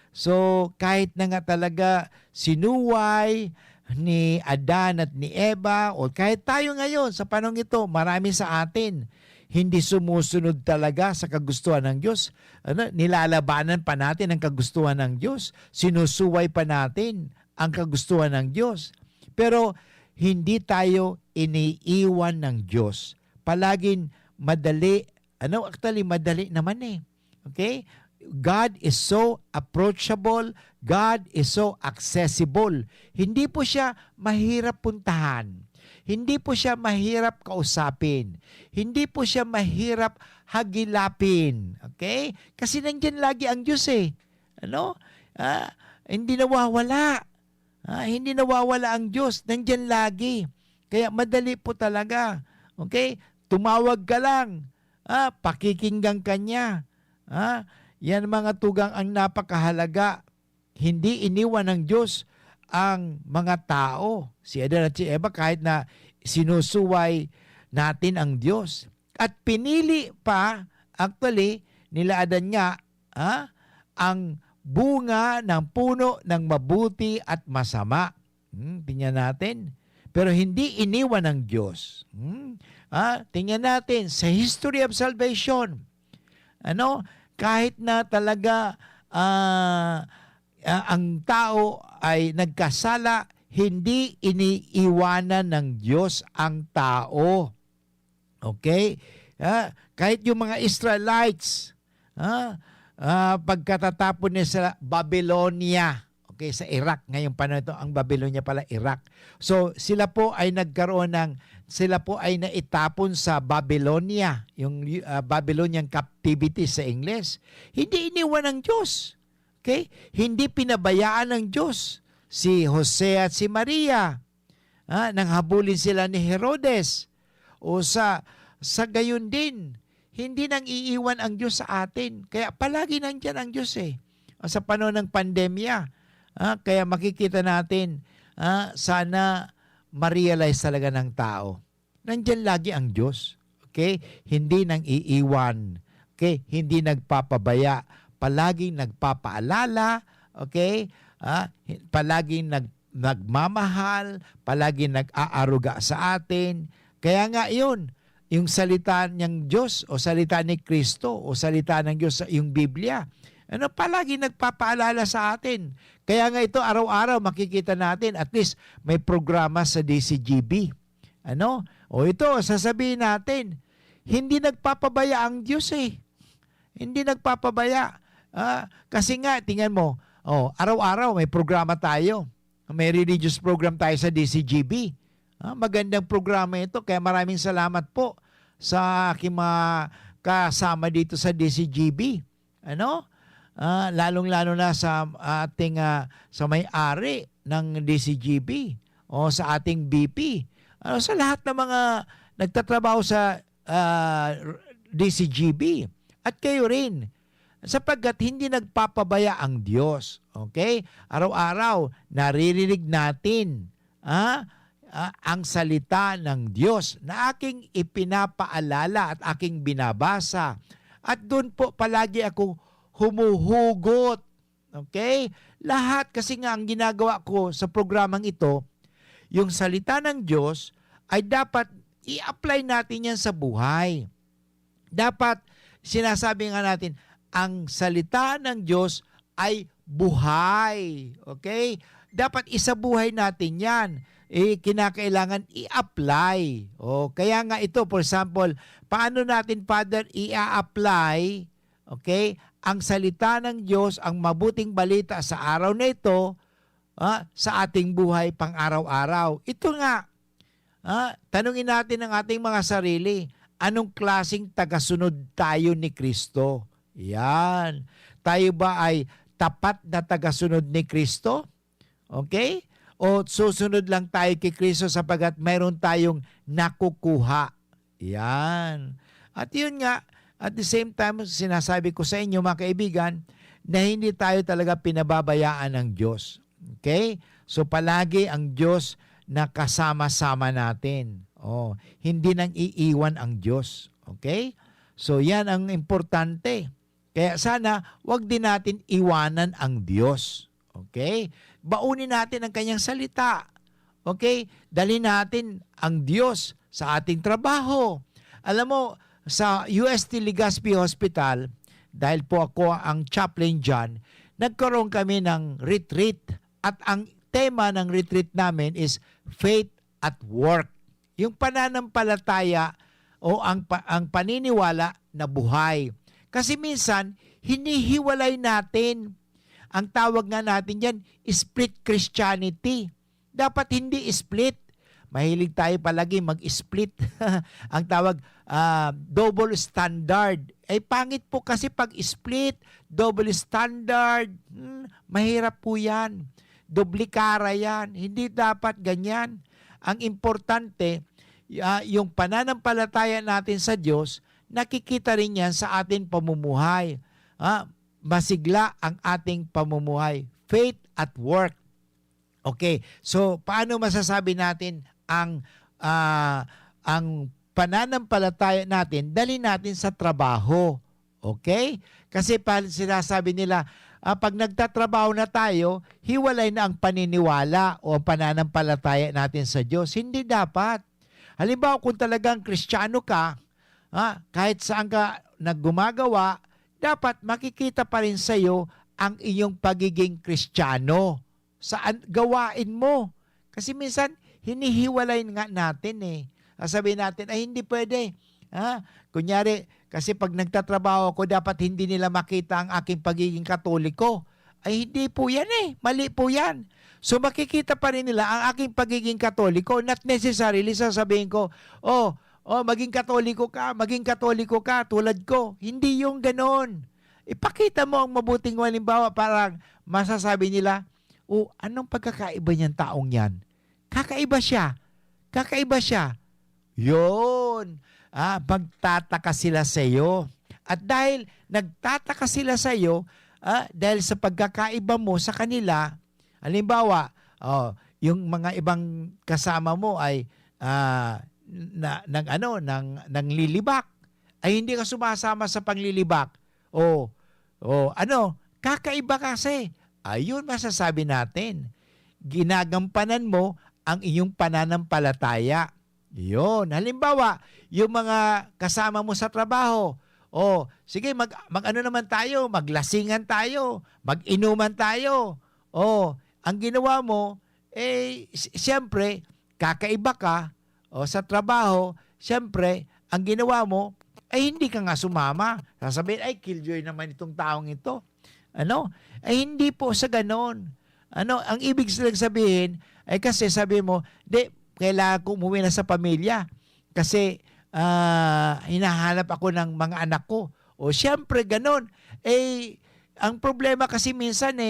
So kahit na nga talaga sinuway ni Adan at ni Eva o kahit tayo ngayon sa panahon ito, marami sa atin hindi sumusunod talaga sa kagustuhan ng Diyos. Nilalabanan pa natin ang kagustuhan ng Diyos. Sinusuway pa natin ang kagustuhan ng Diyos. Pero hindi tayo iniiwan ng Diyos. Palaging madali. Actually, madali naman eh. Okay? God is so approachable. God is so accessible. Hindi po siya mahirap puntahan. Hindi po siya mahirap kausapin. Hindi po siya mahirap hagilapin. Okay? Kasi nandyan lagi ang Diyos eh. Hindi nawawala. Hindi nawawala ang Diyos. Nandyan lagi. Kaya madali po talaga. Okay? Tumawag ka lang. Pakikinggan ka niya. Yan mga tugang ang napakahalaga. Hindi iniwan ng Diyos ang mga tao. Si Adan at si Eva kahit na sinusuway natin ang Diyos. At pinili pa, actually, nila Adan nga, ang bunga ng puno ng mabuti at masama. Tingnan natin. Pero hindi iniwan ng Diyos. Tingnan natin sa history of salvation. Kahit na talaga ang tao ay nagkasala, hindi iniiwanan ng Diyos ang tao. Okay? Kahit yung mga Israelites, pagkatatapon niya sa Babylonia, okay, sa Iraq, ngayong panahon ito, ang Babylonia pala, Iraq. So, sila po ay naitapon sa Babylonia, yung Babylonian captivity sa Ingles. Hindi iniwan ng Diyos. Okay? Hindi pinabayaan ng Diyos si Jose at si Maria. Nang habulin sila ni Herodes. O sa gayon din, hindi nang iiwan ang Diyos sa atin. Kaya palagi nandyan ang Diyos eh. Sa panahon ng pandemya. Kaya makikita natin, sana ma-realize talaga ng tao. Nandyan lagi ang Diyos. Okay? Hindi nang iiwan. Okay? Hindi nagpapabaya. Palaging nagpapaalala. Okay? Palaging nagmamahal. Palaging nag-aaruga sa atin. Kaya nga yun, yung salita niyang Diyos o salita ni Kristo o salita ng Diyos sa yung Biblia, palagi nagpapaalala sa atin. Kaya nga ito araw-araw makikita natin, at least may programa sa DCGB. O ito, sasabihin natin, hindi nagpapabaya ang Diyos eh. Hindi nagpapabaya. Kasi nga, tingnan mo, araw-araw may programa tayo. May religious program tayo sa DCGB. Magandang programa ito, kaya maraming salamat po sa aking mga kasama dito sa DCGB. Lalong-lalo na sa ating sa may-ari ng DCGB o sa ating BP. Sa lahat ng mga nagtatrabaho sa DCGB at kayo rin, sapagkat hindi nagpapabaya ang Diyos. Okay? Araw-araw naririnig natin ang salita ng Diyos na aking ipinapaalala at aking binabasa. At doon po palagi ako humuhugot. Okay? Lahat kasi nga ang ginagawa ko sa programang ito, yung salita ng Diyos ay dapat i-apply natin yan sa buhay. Dapat sinasabi nga natin, ang salita ng Diyos ay buhay. Okay? Dapat isabuhay natin yan. Kinakailangan i-apply. Kaya nga ito, for example, paano natin, Father, i-apply, okay, ang salita ng Diyos, ang mabuting balita sa araw na ito, sa ating buhay pang araw-araw. Ito nga, tanungin natin ang ating mga sarili, anong klaseng tagasunod tayo ni Kristo? Yan. Tayo ba ay tapat na tagasunod ni Kristo? Okay? O susunod lang tayo kay Kristo sapagat mayroon tayong nakukuha? Yan. At yun nga, at the same time, sinasabi ko sa inyo mga kaibigan, na hindi tayo talaga pinababayaan ng Diyos. Okay? So palagi ang Diyos na kasama-sama natin. Hindi nang iiwan ang Diyos. Okay? So yan ang importante. Kaya sana wag din natin iwanan ang Diyos. Okay? Baunin natin ang kanyang salita. Okay? Dalhin natin ang Diyos sa ating trabaho. Alam mo, sa UST Legazpi Hospital, dahil po ako ang chaplain dyan, nagkaroon kami ng retreat. At ang tema ng retreat namin is faith at work. Yung pananampalataya o ang paniniwala na buhay. Kasi minsan, hinihiwalay natin. Ang tawag nga natin yan, split Christianity. Dapat hindi split. Mahilig tayo palagi mag-split. Ang tawag, double standard. Pangit po kasi pag split, double standard. Mahirap po yan. Duplikara yan. Hindi dapat ganyan. Ang importante, yung pananampalataya natin sa Diyos, nakikita rin yan sa ating pamumuhay. Masigla ang ating pamumuhay. Faith at work. Okay, so paano masasabi natin ang pananampalataya natin, dali natin sa trabaho. Okay? Kasi sinasabi nila, pag nagtatrabaho na tayo, hiwalay na ang paniniwala o ang pananampalataya natin sa Diyos. Hindi dapat. Halimbawa, kung talagang Kristiyano ka, kahit saan ka naggumagawa, dapat makikita pa rin sa iyo ang iyong pagiging Kristiyano. Saan gawain mo? Kasi minsan, hinihiwalay nga natin eh. Sabihin natin, ay hindi pwede. Kunyari, kasi pag nagtatrabaho ako, dapat hindi nila makita ang aking pagiging Katoliko. Ay hindi po yan eh. Mali po yan. So makikita pa rin nila ang aking pagiging Katoliko. Not necessarily sasabihin ko, maging Katoliko ka, tulad ko. Hindi yung ganon. Ipakita mo ang mabuting halimbawa para masasabi nila, anong pagkakaiba niyang taong yan? Kakaiba siya. Yun. Magtataka sila sa iyo. At dahil nagtataka sila sa iyo, dahil sa pagkakaiba mo sa kanila, halimbawa, yung mga ibang kasama mo ay nanglilibak, ay hindi ka sumasama sa panglilibak. Kakaiba kasi. Ayun masasabi natin. Ginagampanan mo ang iyong pananampalataya. Yun. Halimbawa, yung mga kasama mo sa trabaho, sige, mag-ano naman tayo, maglasingan tayo, mag-inuman tayo. Ang ginawa mo, siyempre, kakaiba ka, sa trabaho, siyempre, ang ginawa mo, ay hindi ka nga sumama. Sasabihin, ay, killjoy naman itong taong ito. Ano? Ay, hindi po sa ganon. Ano? Ang ibig sabihin, ay kasi sabi mo, kailangan ko umuwi na sa pamilya. Kasi, hinahanap ako ng mga anak ko. O, siyempre, ganon. Eh, ang problema kasi minsan,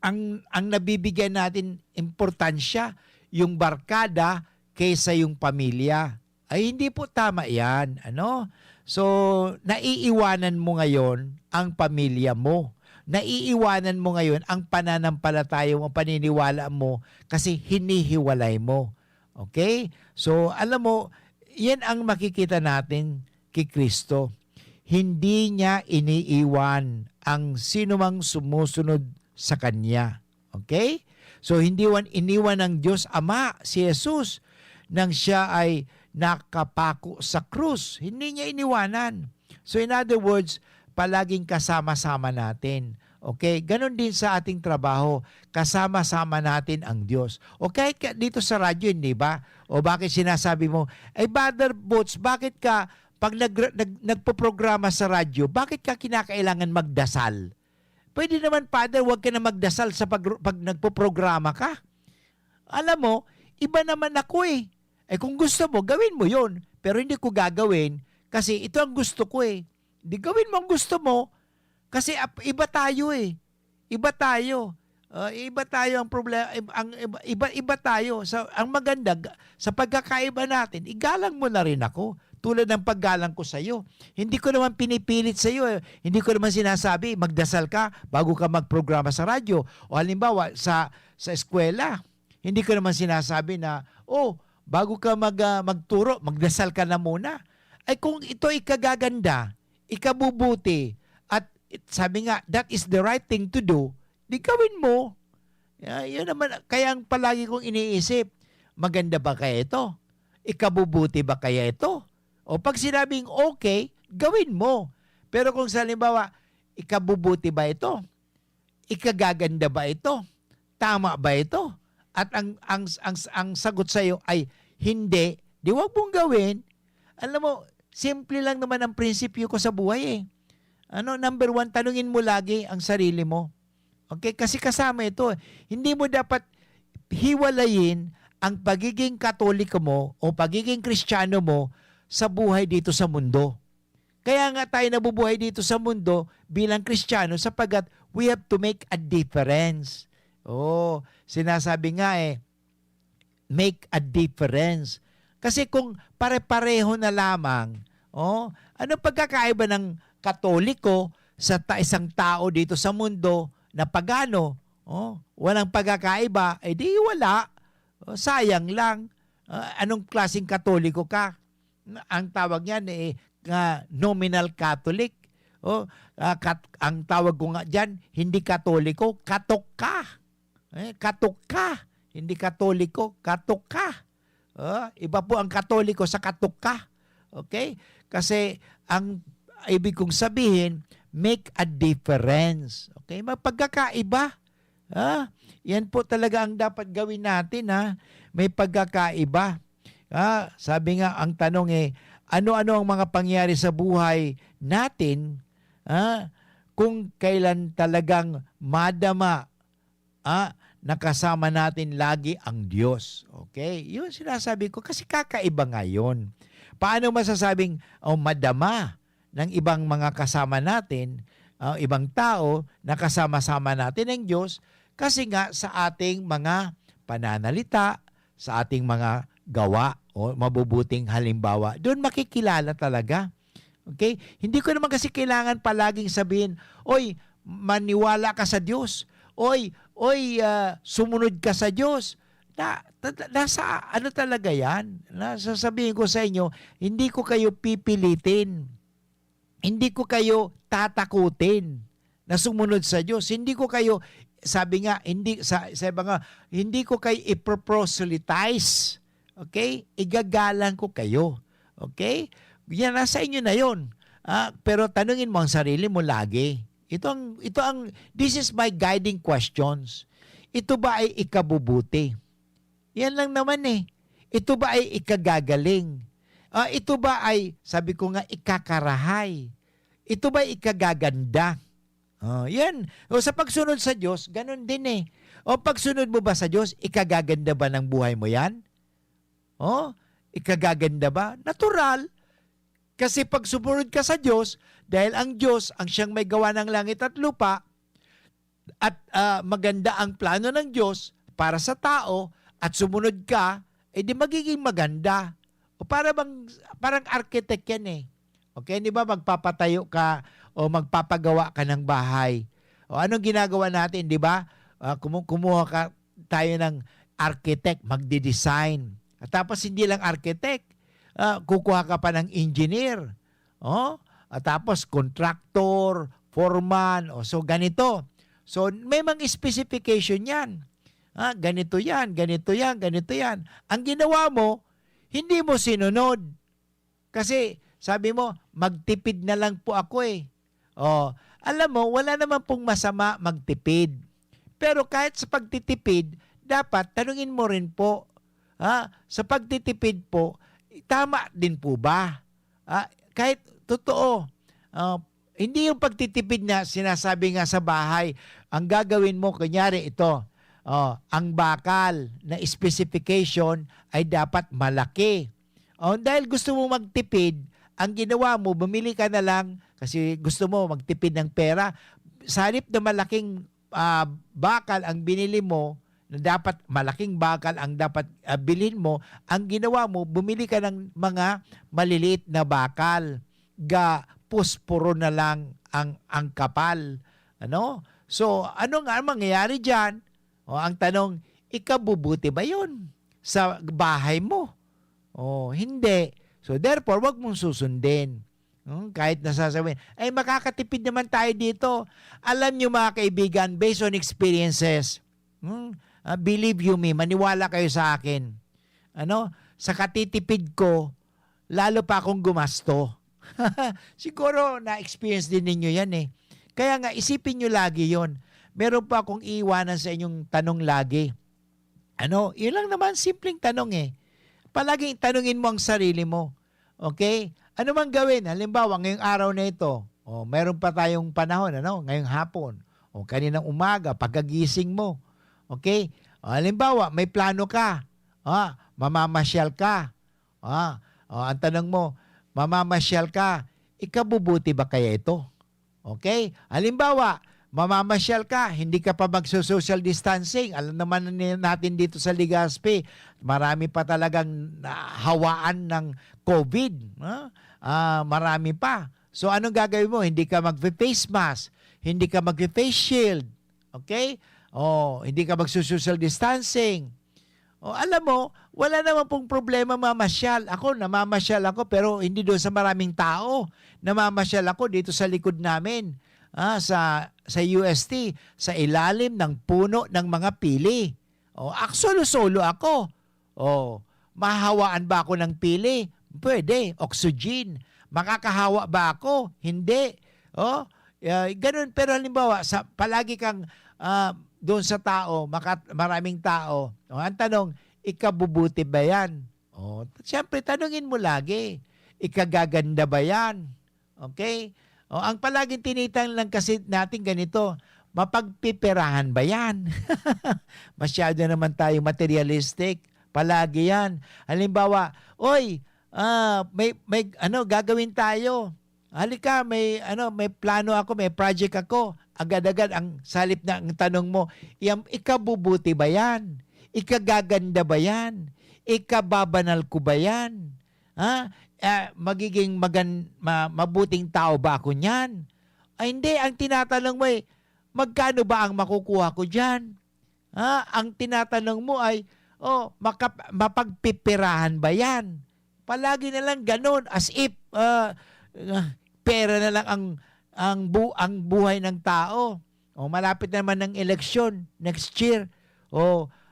ang nabibigyan natin importansya, yung barkada, kaysa yung pamilya. Ay hindi po tama yan. Ano? So, naiiwanan mo ngayon ang pamilya mo. Naiiwanan mo ngayon ang pananampalataya mo, paniniwala mo kasi hinihiwalay mo. Okay? So, alam mo, yan ang makikita natin kay Kristo. Hindi niya iniiwan ang sinumang sumusunod sa Kanya. Okay? So, hindi iniwan ng Diyos Ama si Jesus nang siya ay nakapako sa krus. Hindi niya iniwanan. So in other words, palaging kasama-sama natin. Okay? Ganon din sa ating trabaho. Kasama-sama natin ang Diyos. Okay? Dito sa radyo, hindi ba? O bakit sinasabi mo, ay Brother Boots, bakit ka, pag nagpo-programa sa radyo, bakit ka kinakailangan magdasal? Pwede naman, Father, huwag ka na magdasal sa pag nagpo-programa ka. Alam mo, iba naman ako eh. Eh kung gusto mo, gawin mo yon. Pero hindi ko gagawin kasi ito ang gusto ko eh. Hindi gawin mo ang gusto mo kasi iba tayo eh. Iba tayo. Iba tayo ang problema. Iba tayo. So, ang maganda, sa pagkakaiba natin, igalang mo na rin ako. Tulad ng paggalang ko sa iyo. Hindi ko naman pinipilit sa iyo. Hindi ko naman sinasabi, magdasal ka bago ka magprograma sa radyo. O halimbawa, sa eskwela, hindi ko naman sinasabi na, bago ka magturo, magdasal ka na muna. Ay kung ito ay kagaganda, ikabubuti, at sabi nga, that is the right thing to do, di gawin mo. Yun naman, kaya ang palagi kong iniisip, maganda ba kaya ito? Ikabubuti ba kaya ito? O pag sinabing okay, gawin mo. Pero kung sa halimbawa, ikabubuti ba ito? Ikagaganda ba ito? Tama ba ito? At ang sagot sa iyo ay hindi, di wag mong gawin. Alam mo, simple lang naman ang prinsipyo ko sa buhay eh. Number 1, tanungin mo lagi ang sarili mo. Okay? Kasi kasama ito. Hindi mo dapat hiwalayin ang pagiging Katoliko mo o pagiging Kristiyano mo sa buhay dito sa mundo. Kaya nga tayo nabubuhay dito sa mundo bilang Kristiyano sapagkat we have to make a difference. Sinasabi nga make a difference. Kasi kung pare-pareho na lamang, ano pagkakaiba ng Katoliko sa isang tao dito sa mundo na pagano? Walang pagkakaiba, di wala. Sayang lang. Anong klaseng Katoliko ka? Ang tawag niyan nominal Catholic. Ang tawag ko nga dyan, hindi Katoliko, katok ka. Katok ka. Hindi Katoliko, katok ka. Iba po ang Katoliko sa katok ka. Okay? Kasi ang ibig kong sabihin, make a difference. Okay? Pagkakaiba. Yan po talaga ang dapat gawin natin. May pagkakaiba. Sabi nga, ang tanong ano-ano ang mga pangyari sa buhay natin kung kailan talagang madama nakasama natin lagi ang Diyos. Okay? Yun sinasabi ko kasi kakaiba ngayon. Paano masasabing madama ng ibang mga kasama natin, ibang tao na kasama-sama natin ng Diyos kasi nga sa ating mga pananalita, sa ating mga gawa o mabubuting halimbawa, doon makikilala talaga. Okay? Hindi ko naman kasi kailangan palaging sabihin, oy, maniwala ka sa Diyos. Oy, sumunod ka sa Diyos. Nasa ano talaga yan? Sasabihin ko sa inyo, hindi ko kayo pipilitin. Hindi ko kayo tatakutin na sumunod sa Diyos. Hindi ko kayo, sabi nga, hindi ko kayo iproproselytize. Okay? Igagalang ko kayo. Okay? Yan, nasa inyo na yun. Pero tanungin mo ang sarili mo lagi. This is my guiding questions. Ito ba ay ikabubuti? Yan lang naman Ito ba ay ikagagaling? Ito ba ay, sabi ko nga, ikakarahay? Ito ba ikagaganda? Yan. O sa pagsunod sa Diyos, ganun din eh. O pagsunod mo ba sa Diyos, ikagaganda ba ng buhay mo yan? Ikagaganda ba? Natural. Kasi pag sumunod ka sa Diyos, dahil ang Diyos ang siyang may gawa ng langit at lupa, at maganda ang plano ng Diyos para sa tao, at sumunod ka, di magiging maganda. O parang architect yan eh. Okay, di ba magpapatayo ka o magpapagawa ka ng bahay? O anong ginagawa natin, di ba? Kumuha tayo ng architect, magde-design. At tapos hindi lang architect, kukuha ka pa ng engineer. At tapos contractor, foreman, so ganito. So may mga specification yan. Ganito yan, ganito yan, ganito yan. Ang ginawa mo, hindi mo sinunod. Kasi sabi mo, magtipid na lang po ako eh. Alam mo, wala naman pong masama magtipid. Pero kahit sa pagtitipid, dapat tanungin mo rin po, sa pagtitipid po, tama din po ba? Kahit totoo, hindi yung pagtitipid na sinasabi nga sa bahay, ang gagawin mo, kunyari ito, ang bakal na specification ay dapat malaki. Dahil gusto mo magtipid, ang ginawa mo, bumili ka na lang kasi gusto mo magtipid ng pera. Sa halip na malaking bakal ang binili mo, na dapat malaking bakal ang dapat bilhin mo, ang ginawa mo, bumili ka ng mga maliliit na bakal. Puspuro na lang ang kapal. So, ano nga mangyayari dyan? Ang tanong, ikabubuti ba yun sa bahay mo? Hindi. So therefore, wag mong susundin. Kahit nasasabihin, ay makakatipid naman tayo dito. Alam nyo mga kaibigan, based on experiences, believe you me, maniwala kayo sa akin. Sa katitipid ko, lalo pa akong gumasto. Siguro na-experience din ninyo yan eh. Kaya nga, isipin nyo lagi yon. Meron pa akong iiwanan sa inyong tanong lagi. Yun lang naman, simpleng tanong eh. Palaging tanungin mo ang sarili mo. Okay? Ano mang gawin? Halimbawa, ngayong araw na ito, meron pa tayong panahon, ngayong hapon, kaninang umaga, pagkagising mo. Okay? Halimbawa, may plano ka. Mamamasyal ka. Ang tanong mo, mamamasyal ka, ikabubuti ba kaya ito? Okay? Halimbawa, mamamasyal ka, hindi ka pa magso-social distancing. Alam naman natin dito sa Legazpi, marami pa talagang hawaan ng COVID. Marami pa. So anong gagawin mo? Hindi ka mag-face mask, hindi ka mag-face shield. Okay? Hindi ka magso-social distancing. Alam mo, wala naman pong problema mamasyal. Ako, namamasyal ako pero hindi doon sa maraming tao. Namamasyal ako dito sa likod namin. Sa UST, sa ilalim ng puno ng mga pili. Solo-solo ako. Mahawaan ba ako ng pili? Pwede. Oxygen. Makakahawa ba ako? Hindi. Ganun. Pero halimbawa, palagi kang doon sa tao, maraming tao. Ang tanong, ikabubuti ba yan? Siyempre, tanungin mo lagi. Ikagaganda ba yan? Okay? Ang palaging tinitang lang kasi natin ganito, mapagpiperahan ba yan? Masyado naman tayo materialistic. Palagi yan. Halimbawa, may gagawin tayo. Halika, may plano ako, may project ako. Agad-agad ang salip na ang tanong mo, ikabubuti ba yan? Ikagaganda ba yan? Ikababanal ko ba yan? Magiging mabuting tao ba ako niyan? Hindi, ang tinatanong mo ay, magkano ba ang makukuha ko diyan? Ang tinatanong mo ay, mapagpipirahan ba yan? Palagi na lang ganun, as if pera na lang ang buhay ng tao. Malapit naman ng eleksyon next year.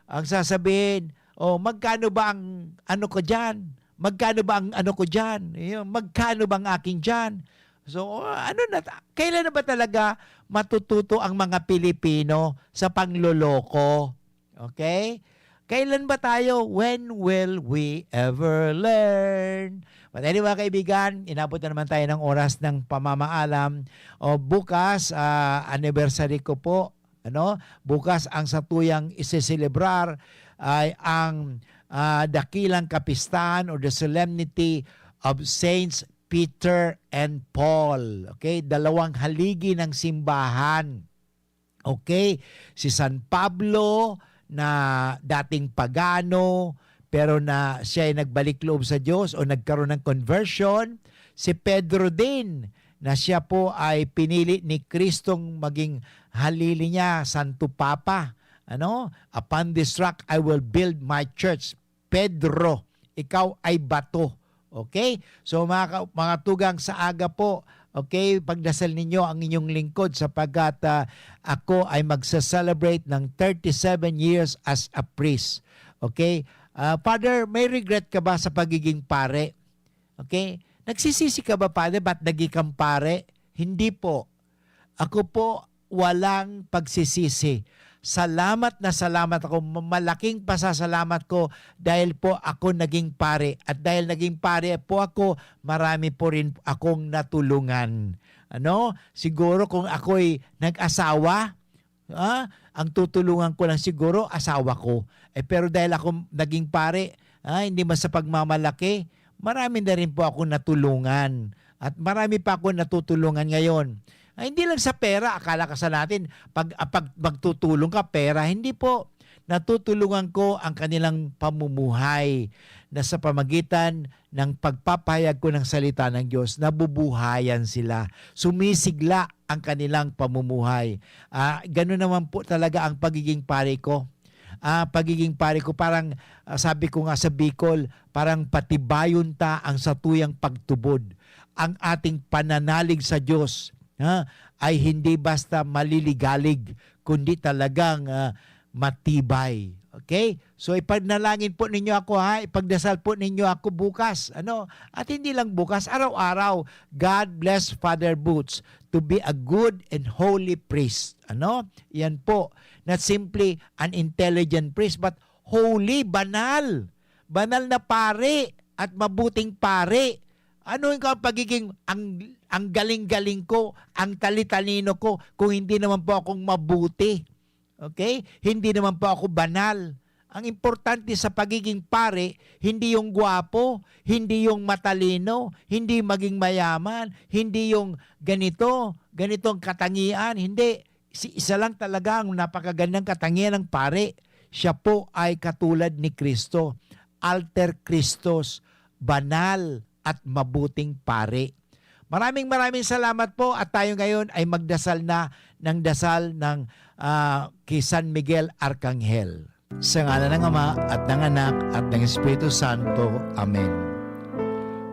Ang sasabihin, magkano ba ang ano ko diyan? Magkano ba ang ano ko dyan? Magkano ba ang aking dyan? So, kailan na ba talaga matututo ang mga Pilipino sa pangloloko? Okay? Kailan ba tayo? When will we ever learn? But anyway, kaibigan, inabot na naman tayo ng oras ng pamamaalam. O bukas, anniversary ko po. Bukas ang satuyang isiselebrar ay ang dakilang kapistahan or the solemnity of Saints Peter and Paul. Okay? Dalawang haligi ng simbahan. Okay? Si San Pablo na dating pagano, pero na siya ay nagbalik loob sa Diyos o nagkaroon ng conversion. Si Pedro din, na siya po ay pinili ni Kristong maging halili niya, Santo Papa. Upon this rock, I will build my church. Pedro, ikaw ay bato. Okay? So mga tugang sa aga po, okay, pagdasal ninyo ang inyong lingkod sapagkat ako ay magsa-celebrate ng 37 years as a priest. Okay? Father, may regret ka ba sa pagiging pare? Okay? Nagsisisi ka ba, Father, ba't naging kang pare? Hindi po. Ako po walang pagsisisi. Salamat na salamat ako. Malaking pasasalamat ko dahil po ako naging pare. At dahil naging pare po ako, marami po rin akong natulungan. Siguro kung ako'y nag-asawa, ang tutulungan ko lang siguro asawa ko. Pero dahil ako naging pare, hindi man sa pagmamalaki, marami na rin po ako natulungan. At marami pa ako natutulungan ngayon. Hindi lang sa pera, akala ka sa natin, pag magtutulong ka, pera. Hindi po. Natutulungan ko ang kanilang pamumuhay na sa pamagitan ng pagpapahayag ko ng salita ng Diyos, nabubuhayan sila. Sumisigla ang kanilang pamumuhay. Ganun naman po talaga ang pagiging pare ko. Pagiging pare ko, parang sabi ko nga sa Bicol, parang patibayon ta ang satuyang pagtubod. Ang ating pananalig sa Diyos ay hindi basta maliligalig, kundi talagang matibay. Okay? So ipagnalangin po ninyo ako ipagdasal po ninyo ako bukas. At hindi lang bukas, araw-araw. God bless Father Boots to be a good and holy priest. Yan po. Not simply an intelligent priest, but holy, banal. Banal na pare at mabuting pare. Ano yung pagiging ang galing-galing ko, ang talitalino ko, kung hindi naman po akong mabuti? Okay? Hindi naman po ako banal. Ang importante sa pagiging pare, hindi yung gwapo, hindi yung matalino, hindi maging mayaman, hindi yung ganitong katangian. Hindi. Isa lang talaga ang napakagandang katangian ng pare. Siya po ay katulad ni Kristo. Alter Christos, banal at mabuting pare. Maraming salamat po at tayo ngayon ay magdasal na ng dasal ng kay San Miguel Arcangel. Sa ngalan ng Ama at ng Anak at ng Espiritu Santo. Amen.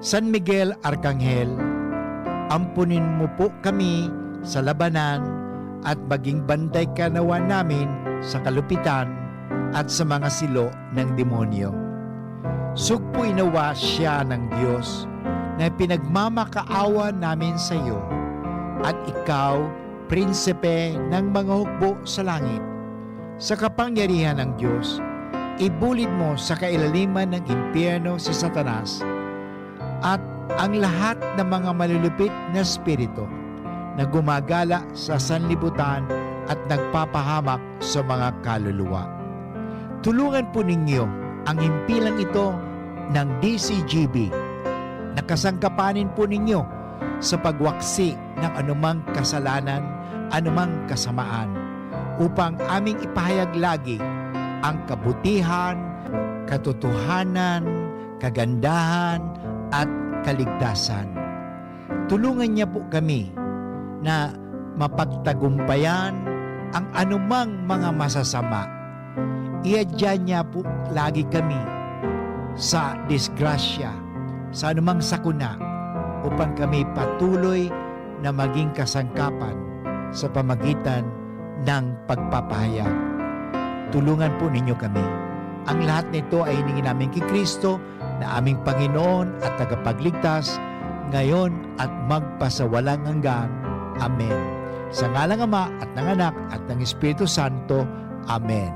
San Miguel Arcangel, ampunin mo po kami sa labanan at maging bantay ka nawa namin sa kalupitan at sa mga silo ng demonyo. Sugpo'y nawa siya ng Diyos na pinagmamakaawa namin sa iyo at ikaw, prinsipe ng mga hukbo sa langit, sa kapangyarihan ng Diyos, ibulid mo sa kailaliman ng impyerno si Satanas at ang lahat ng mga malulupit na espiritu na gumagala sa sanlibutan at nagpapahamak sa mga kaluluwa. Tulungan po ninyo ang himpilang ito ng DCGB. Nakasangkapanin po ninyo sa pagwaksi ng anumang kasalanan, anumang kasamaan, upang aming ipahayag lagi ang kabutihan, katotohanan, kagandahan, at kaligtasan. Tulungan niya po kami na mapagtagumpayan ang anumang mga masasama. Iadya niya po lagi kami sa disgrasya, sa anumang sakuna, upang kami patuloy na maging kasangkapan sa pamagitan ng pagpapahayag. Tulungan po ninyo kami. Ang lahat nito ay hiningi namin kay Kristo na aming Panginoon at tagapagligtas, ngayon at magpasawalang hanggan. Amen. Sa ngalang Ama at ng Anak at ng Espiritu Santo. Amen.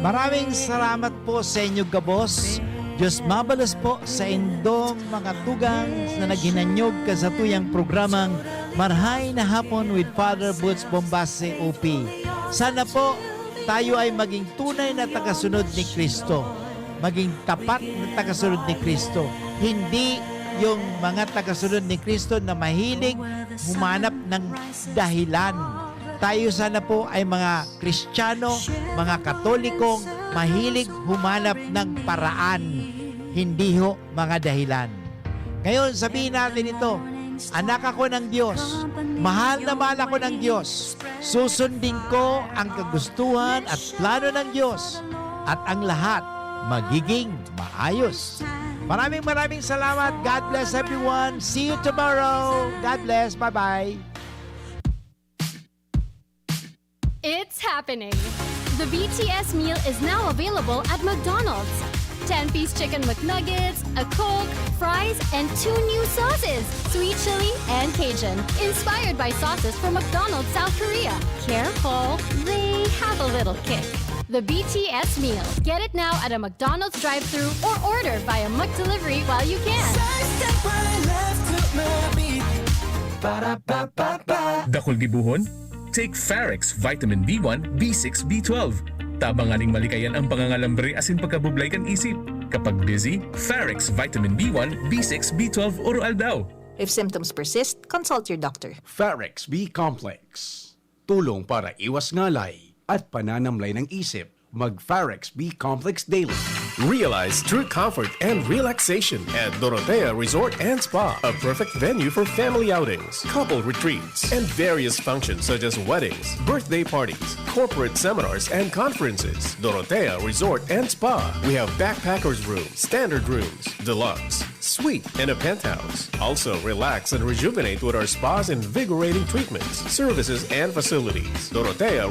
Maraming salamat po sa inyo, Gabos. Diyos mabalas po sa indong mga tugang na naghinanyog ka sa tuyang programang Marhay na Hapon with Father Butch Bombase OP. Sana po tayo ay maging tunay na tagasunod ni Kristo. Maging tapat na tagasunod ni Kristo. Hindi yung mga tagasunod ni Kristo na mahilig humanap ng dahilan. Tayo sana po ay mga Kristiyano, mga Katolikong mahilig humanap ng paraan, hindi ho mga dahilan. Ngayon, sabihin natin ito, anak ako ng Diyos, mahal na mahal ako ng Diyos, susundin ko ang kagustuhan at plano ng Diyos at ang lahat magiging maayos. Maraming salamat. God bless everyone. See you tomorrow. God bless. Bye-bye. It's happening! The BTS meal is now available at McDonald's. 10-piece chicken McNuggets, a Coke, fries, and 2 new sauces, sweet chili and Cajun, inspired by sauces from McDonald's South Korea. Careful, they have a little kick. The BTS meal. Get it now at a McDonald's drive-thru or order via McDelivery while you can. Dakol gibuhon? Take Farex Vitamin B1, B6, B12. Tabanganing malikayan ang pangangalambre asin pagkabublay kan isip. Kapag busy, Farex Vitamin B1, B6, B12 oral daw. If symptoms persist, consult your doctor. Farex B Complex. Tulong para iwas ngalay at pananamlay ng isip. Mag-Farex B Complex Daily. Realize true comfort and relaxation at Dorotea Resort and Spa, a perfect venue for family outings, couple retreats, and various functions such as weddings, birthday parties, corporate seminars, and conferences. Dorotea Resort and Spa. We have backpackers room, standard rooms, deluxe, suite, and a penthouse. Also, relax and rejuvenate with our spa's invigorating treatments, services, and facilities. Dorotea